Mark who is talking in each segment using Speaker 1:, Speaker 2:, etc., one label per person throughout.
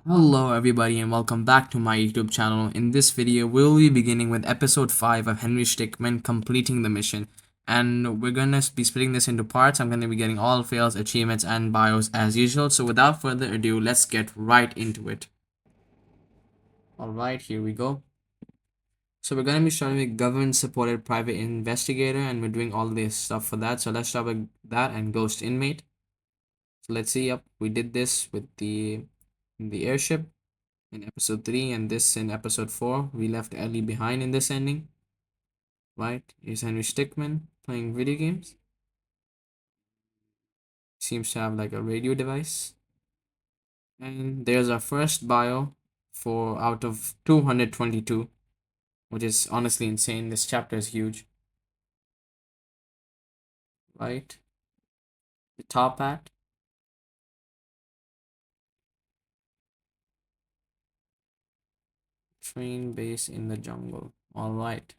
Speaker 1: Hello everybody and welcome back to my YouTube channel. In this video, we'll be beginning with episode 5 of Henry Stickmin completing the mission. And we're gonna be splitting this into parts. I'm gonna be getting all fails, achievements, and bios as usual. So without further ado, let's get right into it. Alright, here we go. So we're gonna be starting with government supported private investigator, and we're doing all this stuff for that. So let's start with that and ghost inmate. So let's see, yep, we did this with the airship in episode 3 and this in episode 4. We left Ellie behind in this ending. Right? Here's Henry Stickmin playing video games. Seems to have like a radio device. And there's our first bio for out of 222, which is honestly insane. This chapter is huge. Right? The top hat. Train base in the jungle. Alright.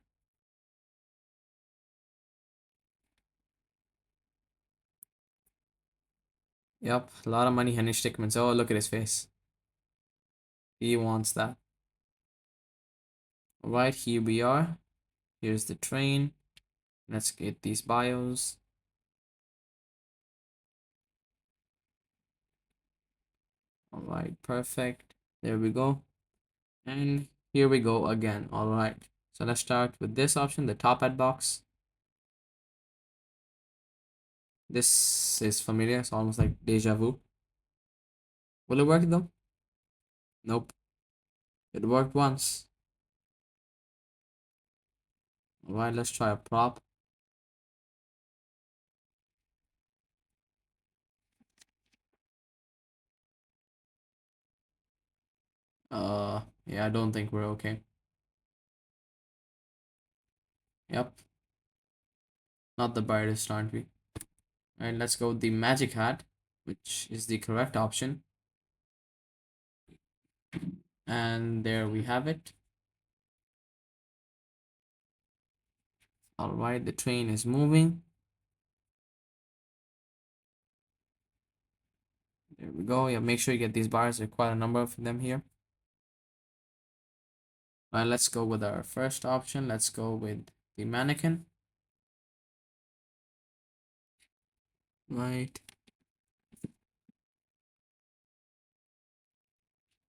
Speaker 1: Yep, a lot of money Henry Stickmin. Oh, look at his face. He wants that. Alright, here we are. Here's the train. Let's get these bios. Alright, perfect. There we go. And here we go again. Alright. So let's start with this option, the top ad box. This is familiar. It's almost like deja vu. Will it work though? Nope. It worked once. Alright, let's try a prop. Yeah, I don't think we're okay. Yep. Not the brightest, aren't we? Alright, let's go with the magic hat, which is the correct option. And there we have it. Alright, the train is moving. There we go. Yeah, make sure you get these bars. There are quite a number of them here. Alright, let's go with our first option. Let's go with the mannequin. Right.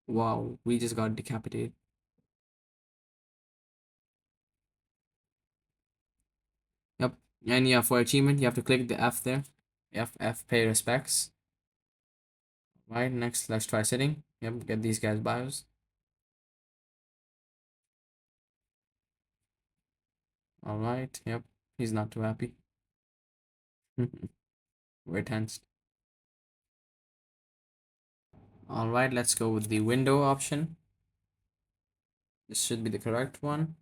Speaker 1: Wow, we just got decapitated. Yep. And yeah, for achievement, you have to click the F there. F, pay respects. Right, next, let's try sitting. Yep, get these guys bios. Alright, yep. He's not too happy. We're tensed. Alright, let's go with the window option. This should be the correct one.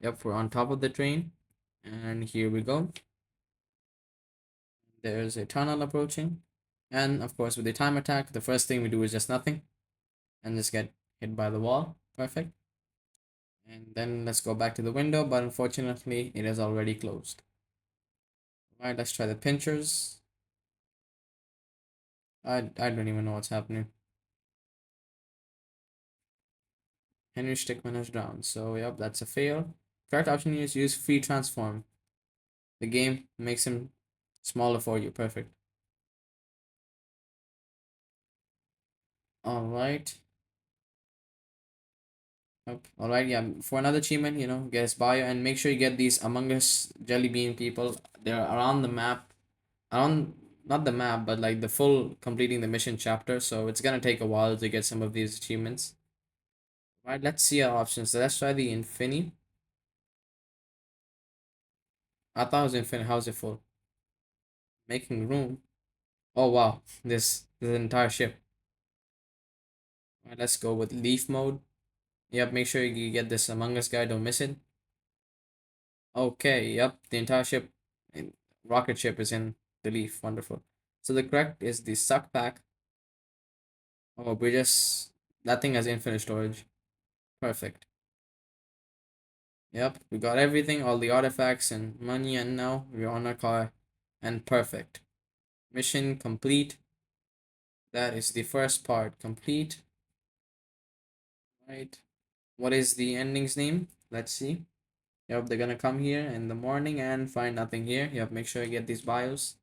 Speaker 1: Yep, we're on top of the train. And here we go. There's a tunnel approaching. And of course, with the time attack, the first thing we do is just nothing. And just get hit by the wall. Perfect. And then let's go back to the window, but unfortunately, it is already closed. Alright, let's try the pinchers. I don't even know what's happening. Henry Stickmin has drowned. So, yep, that's a fail. Correct option is use free transform. The game makes him smaller for you. Perfect. Alright. Yep. Alright, yeah. For another achievement, get his bio and make sure you get these Among Us Jelly Bean people. They're around the map. Around, not the map, but like the full completing the mission chapter. So it's gonna take a while to get some of these achievements. Right, let's see our options. So let's try the Infini. I thought it was Infinite. How's it full? Making room. Oh wow, this entire ship. Right, let's go with Leaf mode. Yep, make sure you get this Among Us guy. Don't miss it. Okay, yep, the entire ship, rocket ship is in the Leaf. Wonderful. So the correct is the suck pack. Oh, that thing has infinite storage. Perfect. Yep, we got everything, all the artifacts and money, and now we're on our car. And perfect. Mission complete. That is the first part complete. Right. What is the ending's name? Let's see. Yep, they're gonna come here in the morning and find nothing here. Yep, make sure you get these bios.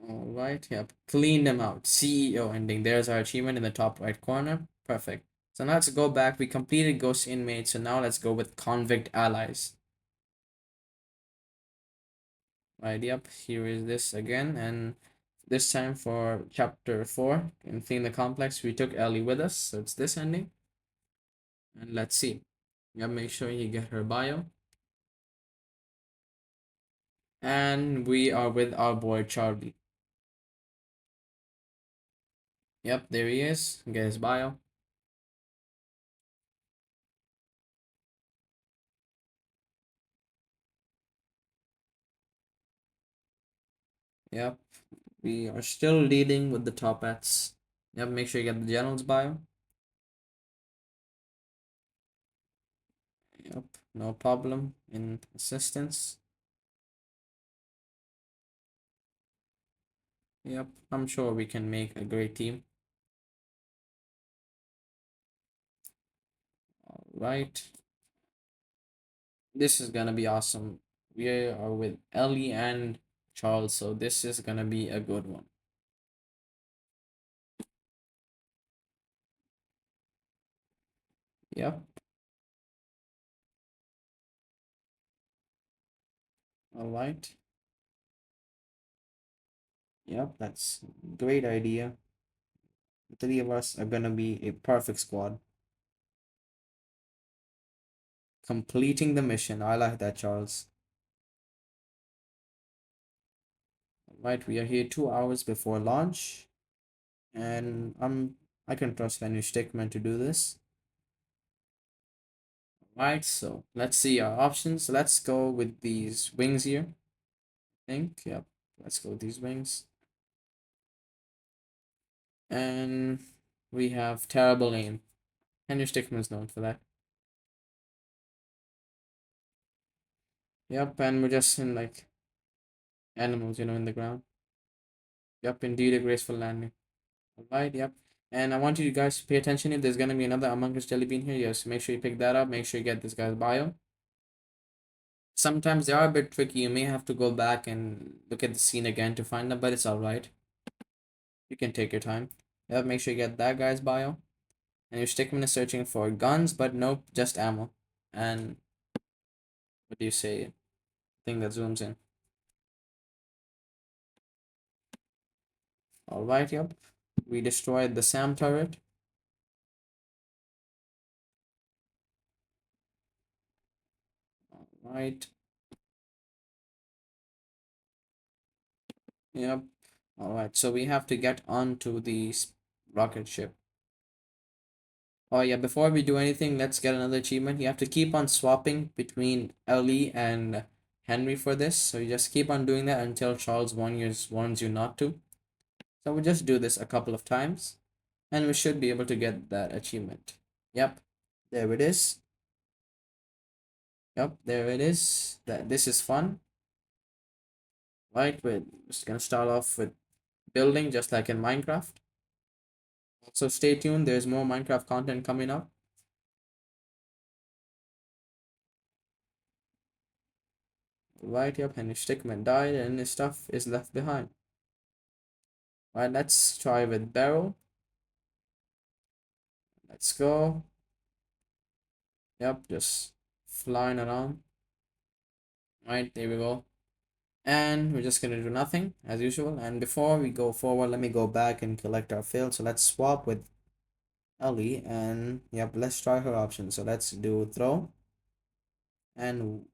Speaker 1: All right, yep, clean them out. CEO ending. There's our achievement in the top right corner. Perfect. So now let's go back. We completed ghost inmates. So now let's go with convict allies. Right, yep, here is this again. And this time for chapter 4 in Fleeing the Complex, we took Ellie with us. So it's this ending. And let's see. Yep, make sure you get her bio. And we are with our boy Charlie. Yep, there he is. Get his bio. Yep, we are still leading with the top hats. Yep, make sure you get the general's bio. Yep, no problem in assistance. Yep, I'm sure we can make a great team. All right, this is gonna be awesome. We are with Ellie and Charles, so this is gonna be a good one. Yep, all right. Yep, that's great idea. The three of us are gonna be a perfect squad. Completing the mission. I like that, Charles. Right, we are here 2 hours before launch, and I can trust any stickman to do this. Right, so let's see our options. Let's go with these wings here. I think, yep. Let's go with these wings. And we have terrible aim. Henry Stickmin's known for that. Yep, and we're just in like animals, in the ground. Yep, indeed a graceful landing. Alright, yep. And I want you guys to pay attention if there's gonna be another Among Us jelly bean here. Yes, make sure you pick that up. Make sure you get this guy's bio. Sometimes they are a bit tricky. You may have to go back and look at the scene again to find them, but it's alright. You can take your time. Yep, make sure you get that guy's bio. And your stickman is searching for guns, but nope, just ammo. And what do you say? Thing that zooms in. Alright, yep. We destroyed the SAM turret. Alright. Yep. Alright, so we have to get onto the rocket ship. Oh yeah, before we do anything, let's get another achievement. You have to keep on swapping between Ellie and Henry for this. So you just keep on doing that until Charles warns you not to. So we just do this a couple of times and we should be able to get that achievement. Yep, there it is. Yep, there it is. This is fun. Right, we're just gonna start off with building just like in Minecraft. So stay tuned, there's more Minecraft content coming up. Right, yep, Henry Stickmin died and his stuff is left behind. Right, let's try with barrel. Let's go. Yep, just flying around. Right, there we go. And we're just gonna do nothing as usual. And before we go forward, let me go back and collect our field. So let's swap with Ellie and yep, let's try her option. So let's do throw. And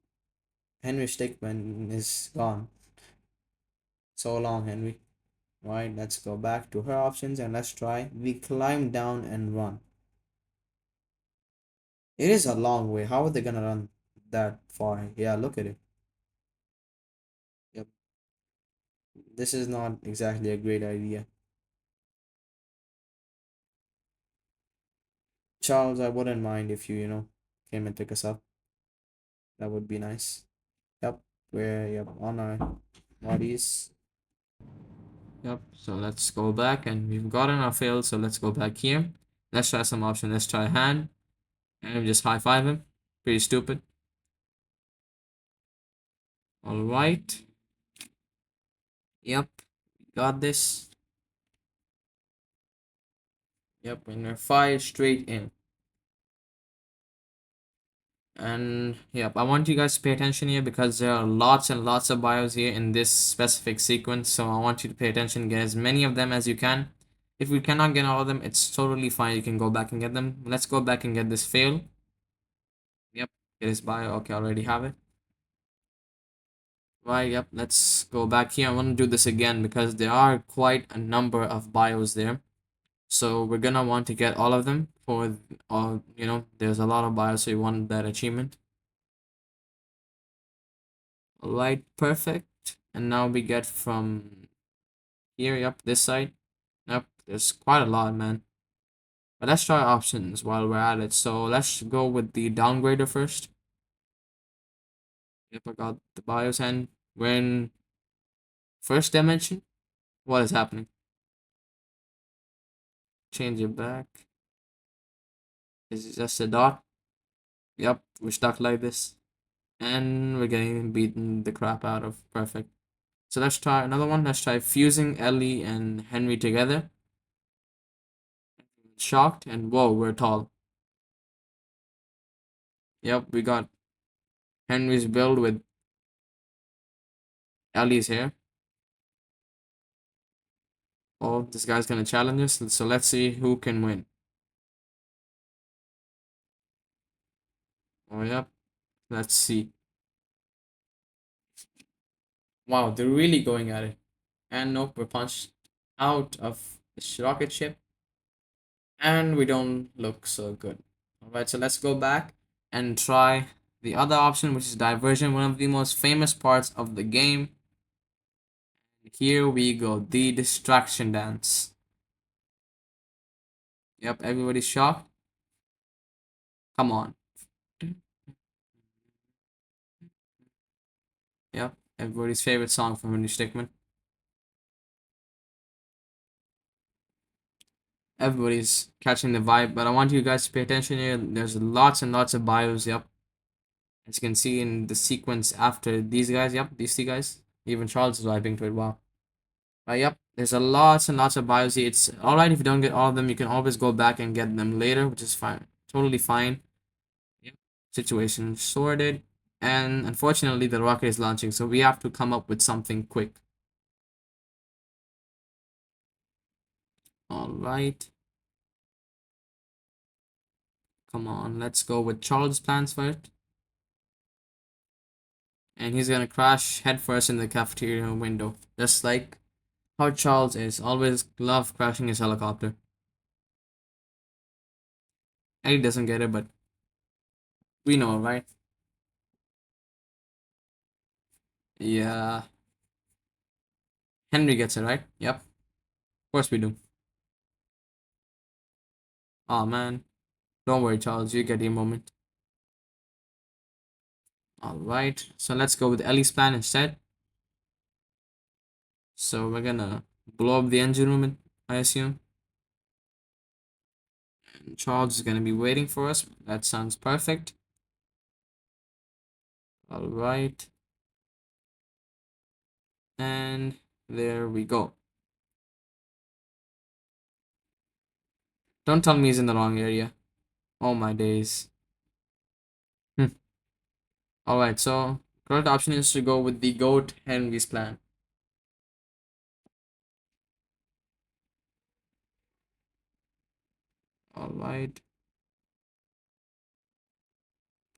Speaker 1: Henry Stickman is gone. So long, Henry. Right, let's go back to her options and let's try. We climb down and run. It is a long way. How are they gonna run that far? Yeah, look at it. Yep. This is not exactly a great idea. Charles, I wouldn't mind if you came and pick us up. That would be nice. Yep, we're on our bodies. Yep. So let's go back and we've gotten our fail. So let's go back here. Let's try some option. Let's try hand and we just high five him. Pretty stupid. All right. Yep. Got this. Yep. And we're fired straight in. And yep, I want you guys to pay attention here because there are lots and lots of bios here in this specific sequence. So I want you to pay attention, get as many of them as you can. If we cannot get all of them, it's totally fine. You can go back and get them. Let's go back and get this fail. Yep, it is bio. Okay, I already have it. Right, yep, let's go back here. I want to do this again because there are quite a number of bios there. So we're gonna want to get all of them for all, there's a lot of bios, so you want that achievement. Alright, perfect. And now we get from here, yep, this side. Yep, there's quite a lot, man. But let's try options while we're at it. So let's go with the downgrader first. Yep, I got the bios and when first dimension, what is happening? Change it back. Is it just a dot? Yep, we're stuck like this. And we're getting beaten the crap out of. Perfect. So let's try another one. Let's try fusing Ellie and Henry together. Shocked and whoa, we're tall. Yep, we got Henry's build with Ellie's hair. Oh, this guy's gonna challenge us. So let's see who can win. Oh, yep. Let's see. Wow, they're really going at it. And nope, we're punched out of the rocket ship. And we don't look so good. Alright, so let's go back and try the other option, which is diversion, one of the most famous parts of the game. Here we go, the distraction dance. Yep, everybody's shocked. Come on. Yep, everybody's favorite song from Stickmin. Everybody's catching the vibe, but I want you guys to pay attention here. There's lots and lots of bios. Yep, as you can see in the sequence after these guys. Yep, these two guys. Even Charles is vibing to it. Wow. Yep, there's a lots and lots of bios here. It's alright if you don't get all of them. You can always go back and get them later, which is fine. Totally fine. Yep. Situation sorted. And unfortunately, the rocket is launching, so we have to come up with something quick. Alright. Come on, let's go with Charles' plans for it. And he's gonna crash headfirst in the cafeteria window, just like how Charles is. Always love crashing his helicopter. Eddie doesn't get it, but we know, right? Yeah. Henry gets it, right? Yep. Of course we do. Oh man. Don't worry, Charles. You get your moment. Alright. So let's go with Ellie's plan instead. So we're gonna blow up the engine room, I assume. And Charles is gonna be waiting for us. That sounds perfect. Alright. And there we go. Don't tell me he's in the wrong area. Oh my days. Alright, so correct option is to go with the goat Henry's plan. Alright.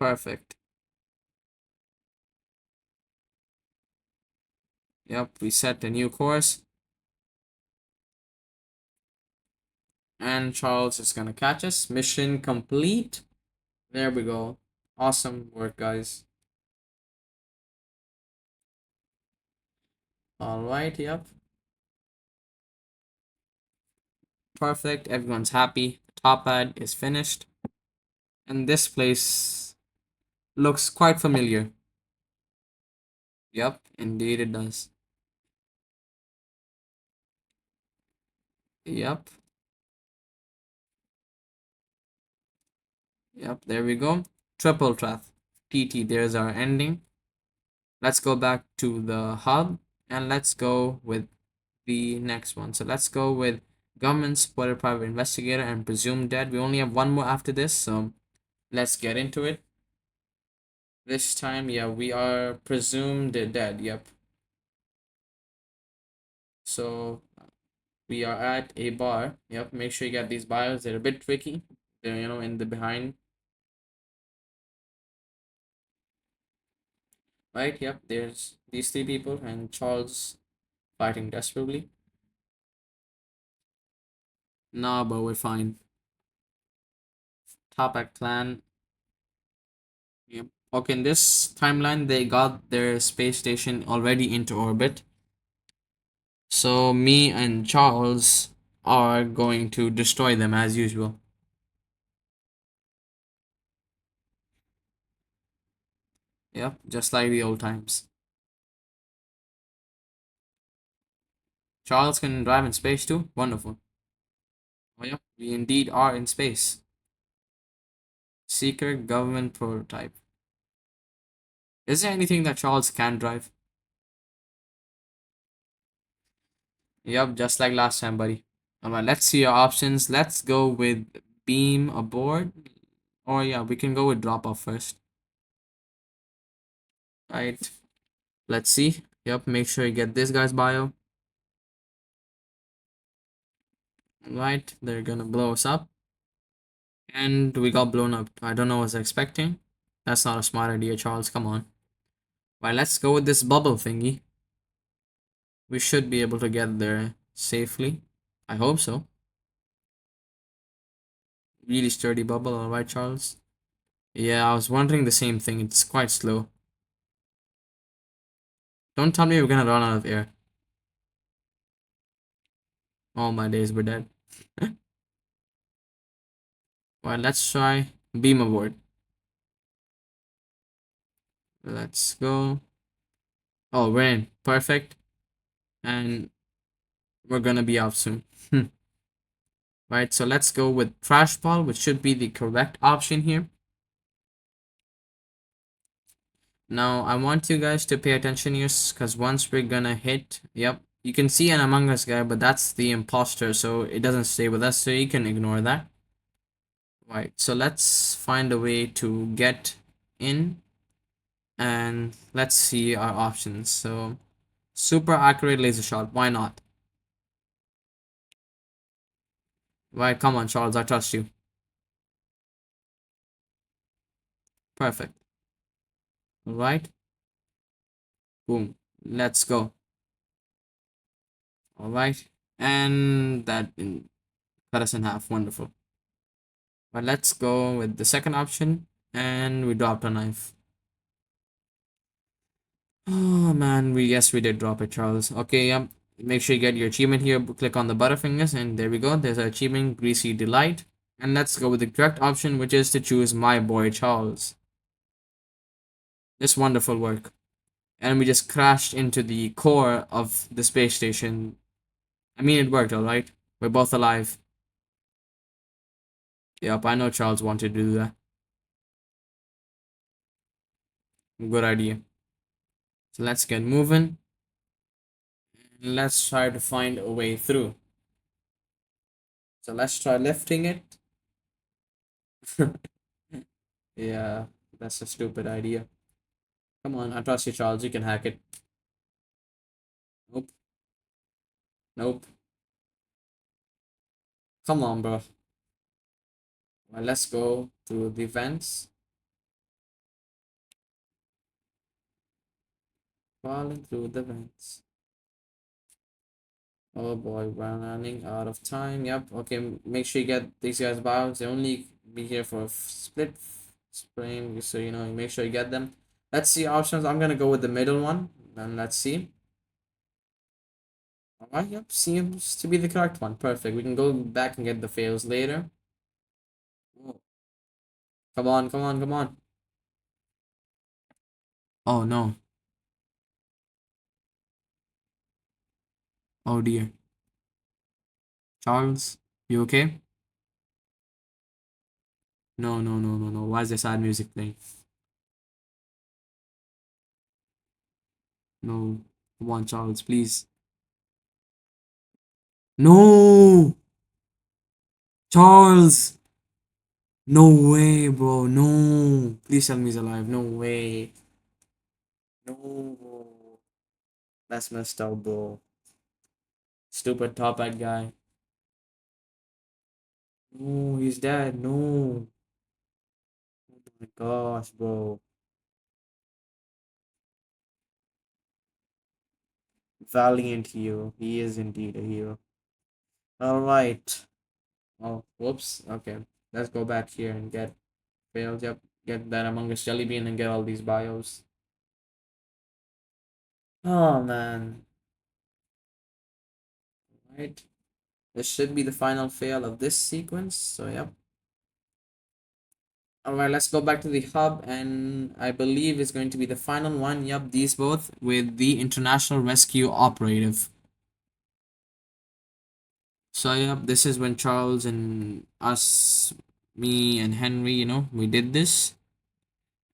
Speaker 1: Perfect. Yep, we set a new course. And Charles is gonna catch us. Mission complete. There we go. Awesome work, guys. Alright, yep. Perfect. Everyone's happy. The top ad is finished. And this place looks quite familiar. Yep, indeed it does. Yep. Yep. There we go. Triple threat. TT. There's our ending. Let's go back to the hub and let's go with the next one. So let's go with government supported private investigator and presumed dead. We only have one more after this, so let's get into it. This time, yeah, we are presumed dead. Yep. So we are at a bar. Yep. Make sure you get these bios. They're a bit tricky. They're, in the behind. Right. Yep. There's these three people and Charles fighting desperately. Nah, but we're fine. Topak clan. Yep. Okay, in this timeline, they got their space station already into orbit. So me and Charles are going to destroy them as usual. Yep, just like the old times. Charles can drive in space too? Wonderful. Oh, yep, we indeed are in space. Secret government prototype. Is there anything that Charles can drive? Yep, just like last time, buddy. Alright, let's see your options. Let's go with beam aboard. Or yeah, we can go with drop off first. Right. Let's see. Yep, make sure you get this guy's bio. Right, they're gonna blow us up. And we got blown up. I don't know what I was expecting. That's not a smart idea, Charles. Come on. Right, let's go with this bubble thingy. We should be able to get there safely. I hope so. Really sturdy bubble, alright, Charles? Yeah, I was wondering the same thing. It's quite slow. Don't tell me we're gonna run out of air. All my days we're dead. Well, let's try beam aboard. Let's go. Oh, we're in. Perfect. And we're gonna be out soon. Right, so let's go with trash ball, which should be the correct option here. Now, I want you guys to pay attention here, because once we're gonna hit, yep, you can see an Among Us guy, but that's the imposter, so it doesn't stay with us, so you can ignore that. Right, so let's find a way to get in, and let's see our options. So, super accurate laser shot, why not? Right, come on, Charles, I trust you. Perfect. Alright, boom, let's go. Alright, and that cut us in half, wonderful. But let's go with the second option, and we dropped a knife. Oh man, we did drop it, Charles. Okay, make sure you get your achievement here. Click on the butterfingers, and there we go. There's our achievement, Greasy Delight. And let's go with the correct option, which is to choose my boy Charles. This wonderful work. And we just crashed into the core of the space station. I mean, it worked, alright? We're both alive. Yep, I know Charles wanted to do that. Good idea. So let's get moving. Let's try to find a way through. So let's try lifting it. Yeah, that's a stupid idea. Come on, I trust you, Charles. You can hack it. Nope. Nope. Come on, bro. Well, let's go to the vents. Falling through the vents. Oh boy, we're running out of time. Yep. Okay, make sure you get these guys bios. They only be here for a split frame, so you make sure you get them. Let's see options. I'm gonna go with the middle one. Then let's see. Alright, yep, seems to be the correct one. Perfect. We can go back and get the fails later. Oh, come on, come on, come on. Oh no. Oh dear. Charles, you okay? No, no, no, no, no. Why is there sad music playing? No. Come on, Charles, please. No! Charles! No way, bro. No. Please tell me he's alive. No way. No. That's messed up, bro. Stupid top hat guy. No, he's dead. No. Oh my gosh, bro. Valiant hero. He is indeed a hero. Alright. Oh, whoops. Okay. Let's go back here and get failed. Yep. Get that Among Us Jelly Bean and get all these bios. Oh man. Right. This should be the final fail of this sequence. So yep. Alright, let's go back to the hub and I believe it's going to be the final one. Yep, these both with the International Rescue Operative. So yep, this is when Charles and us, me and Henry, we did this.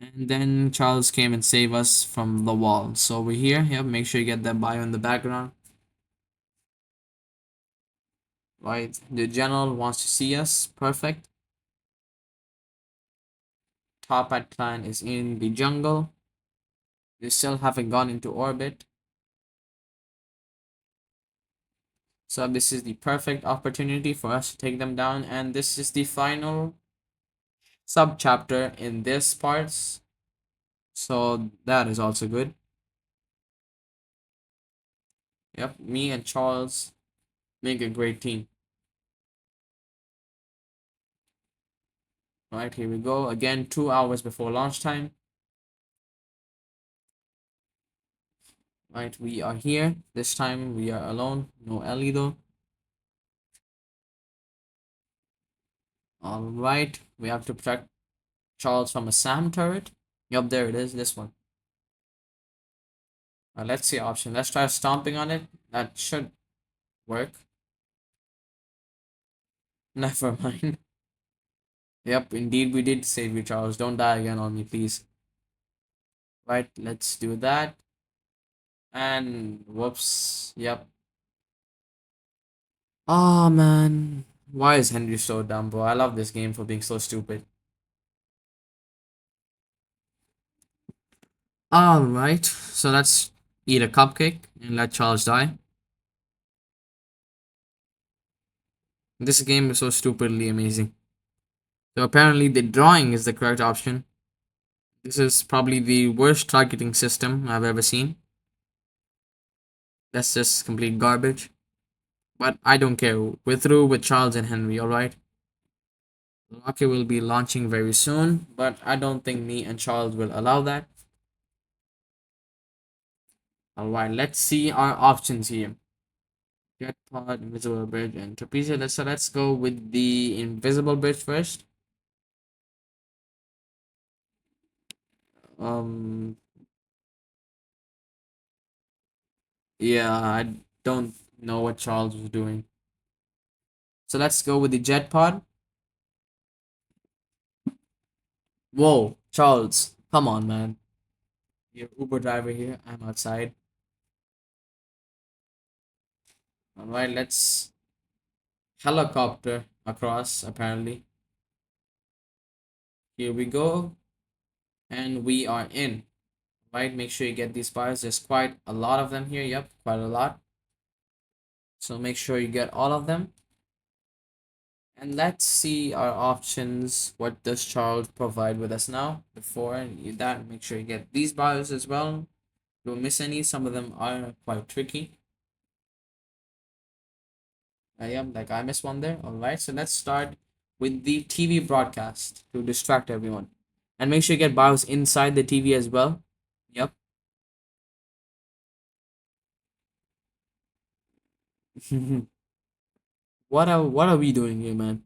Speaker 1: And then Charles came and saved us from the wall. So we're here. Yep, make sure you get that bio in the background. Right, the general wants to see us. Perfect. Top hat clan is in the jungle. They still haven't gone into orbit. So this is the perfect opportunity for us to take them down. And this is the final sub chapter in this parts. So that is also good. Yep, me and Charles make a great team. Right, here we go. Again, 2 hours before launch time. Right, we are here. This time we are alone. No Ellie though. Alright, we have to protect Charles from a SAM turret. Yup, there it is. This one. Let's see option. Let's try stomping on it. That should work. Never mind. Yep, indeed we did save you, Charles. Don't die again on me, please. Right, let's do that. And whoops. Yep. Oh man. Why is Henry so dumb, bro? I love this game for being so stupid. Alright, so let's eat a cupcake and let Charles die. This game is so stupidly amazing. So apparently the drawing is the correct option. This is probably the worst targeting system I've ever seen. That's just complete garbage. But I don't care. We're through with Charles and Henry, alright? The rocket will be launching very soon, but I don't think me and Charles will allow that. Alright, let's see our options here. Jet pod, invisible bridge, and trapezium. So let's go with the invisible bridge first. Um, yeah, I don't know what Charles was doing. So let's go with the jet pod. Whoa, Charles, come on, man. You're Uber driver here. I'm outside. Alright, let's helicopter across, apparently. Here we go. And we are in. Right, make sure you get these bars. There's quite a lot of them here. Yep, quite a lot. So make sure you get all of them. And let's see our options. What does Charles provide with us now? Before that, make sure you get these bars as well. Don't miss any. Some of them are quite tricky. I am like I missed one there. Alright, so let's start with the TV broadcast to distract everyone. And make sure you get BIOS inside the TV as well. Yep. what are we doing here, man?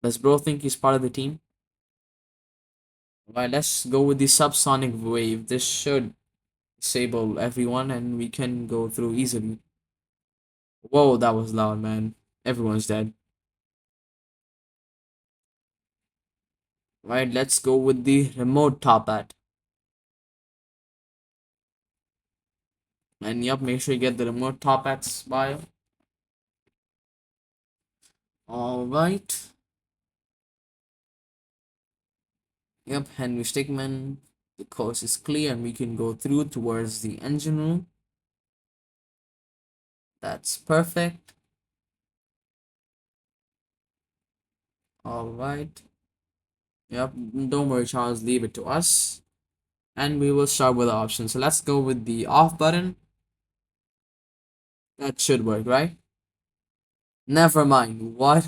Speaker 1: Does bro think he's part of the team? Alright, let's go with the subsonic wave. This should disable everyone and we can go through easily. Whoa, that was loud, man. Everyone's dead. Right, let's go with the remote top hat. And yep, make sure you get the remote top hats bio. Alright. Yep, Henry Stickmin. The coast is clear and we can go through towards the engine room. That's perfect. Alright. Yep, don't worry, Charles, leave it to us. And we will start with the options. So let's go with the off button. That should work, right? Never mind. What?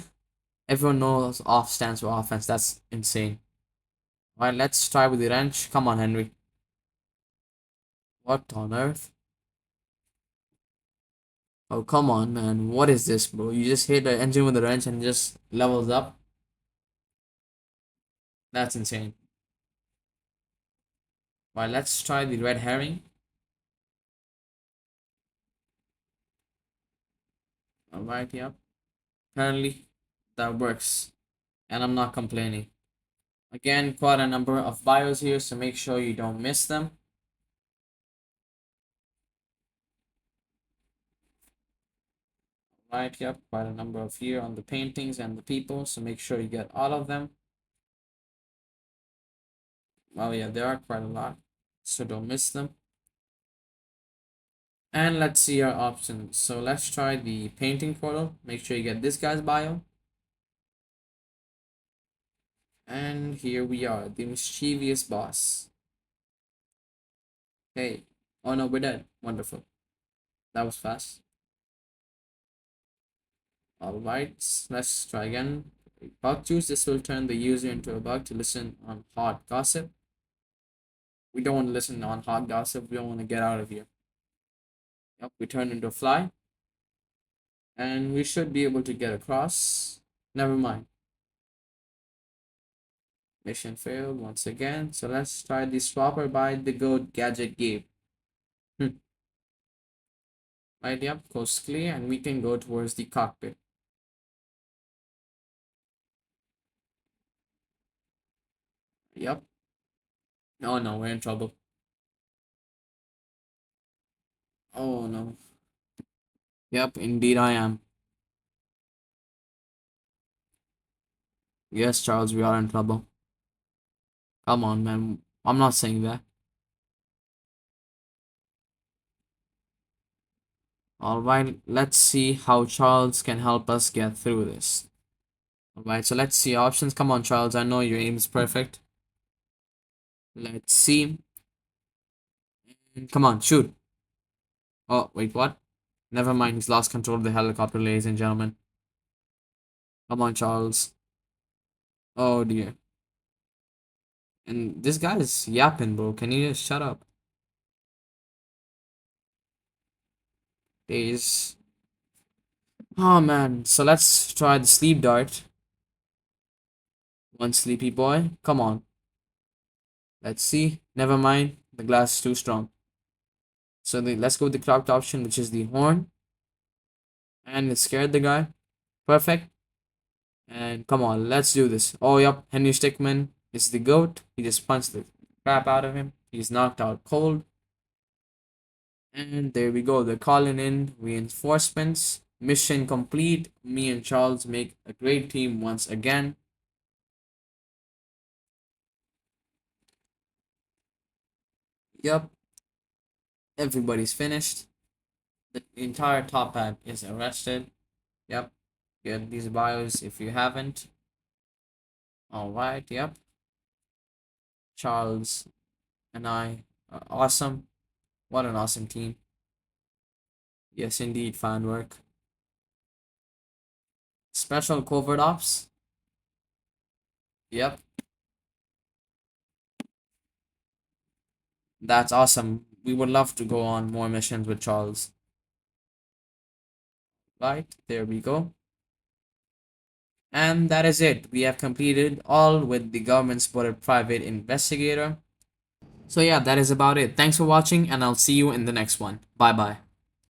Speaker 1: Everyone knows off stands for offense. That's insane. Alright, let's try with the wrench. Come on, Henry. What on earth? Oh, come on, man. What is this, bro? You just hit the engine with the wrench and just levels up? That's insane. Alright, let's try the red herring. Alright, yep. Apparently, that works. And I'm not complaining. Again, quite a number of bios here, so make sure you don't miss them. Right, yep, quite a number of here on the paintings and the people, so make sure you get all of them. Oh yeah, there are quite a lot, so don't miss them. And let's see our options. So let's try the painting photo. Make sure you get this guy's bio. And here we are, the mischievous boss. Hey, oh no, we're dead. Wonderful. That was fast. Alright, let's try again. Bug juice. This will turn the user into a bug to listen on hot gossip. We don't want to listen on hot gossip. We don't want to get out of here. Yep, we turn into a fly. And we should be able to get across. Never mind. Mission failed once again. So let's try the swapper by the goat gadget game. Right, yep, coast clear, and we can go towards the cockpit. Yep. Oh no, we're in trouble. Oh no. Yep, indeed I am. Yes, Charles, we are in trouble. Come on, man. I'm not saying that. Alright, let's see how Charles can help us get through this. Alright, so let's see options. Come on, Charles. I know your aim is perfect. Let's see. Come on, shoot. Oh, wait, what? Never mind, he's lost control of the helicopter, ladies and gentlemen. Come on, Charles. Oh dear. And this guy is yapping, bro. Can you just shut up? Days. Oh man. So let's try the sleep dart. One sleepy boy. Come on. Let's see. Never mind. The glass is too strong. So let's go with the clocked option, which is the horn. And it scared the guy. Perfect. And come on, let's do this. Oh, yep. Henry Stickmin is the goat. He just punched the crap out of him. He's knocked out cold. And there we go. They're calling in reinforcements. Mission complete. Me and Charles make a great team once again. Yep. Everybody's finished. The entire top hat is arrested. Yep. Get these bios if you haven't. Alright, yep. Charles and I are awesome. What an awesome team. Yes, indeed, fine work. Special covert ops. Yep. That's awesome. We would love to go on more missions with Charles. Right, there we go. And that is it. We have completed all with the government supported private investigator. So yeah, that is about it. Thanks for watching and I'll see you in the next one. Bye bye.